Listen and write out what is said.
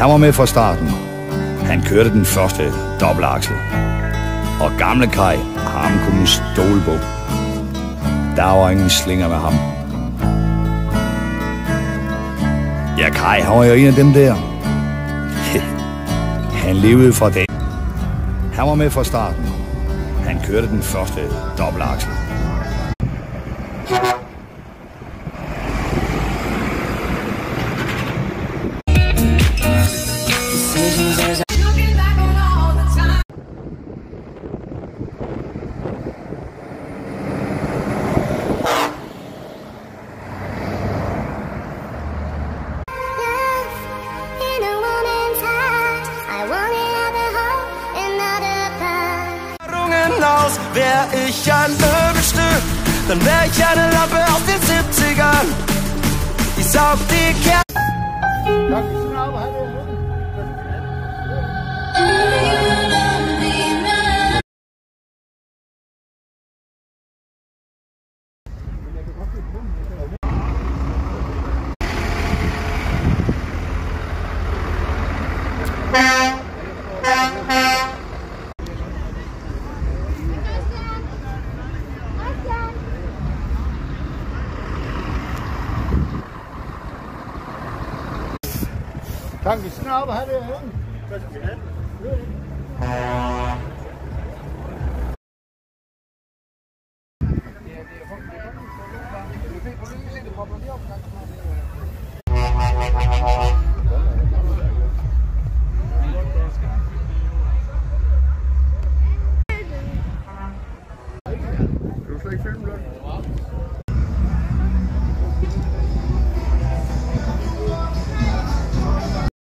Han var med fra starten. Han kørte den første dobbeltaksel. Og gamle Kai, ham kunne man stole på. Der var ingen slinger med ham. Ja, Kai, han var jo en af dem der. Han levede fra det. Han var med fra starten. Han kørte den første dobbeltaksel. Wär ich ein Möbelstück, dann wär ich eine Lampe aus den 70ern. Ich saug die Kerzen. Tanken op, har det her. Du slet ikke filme det.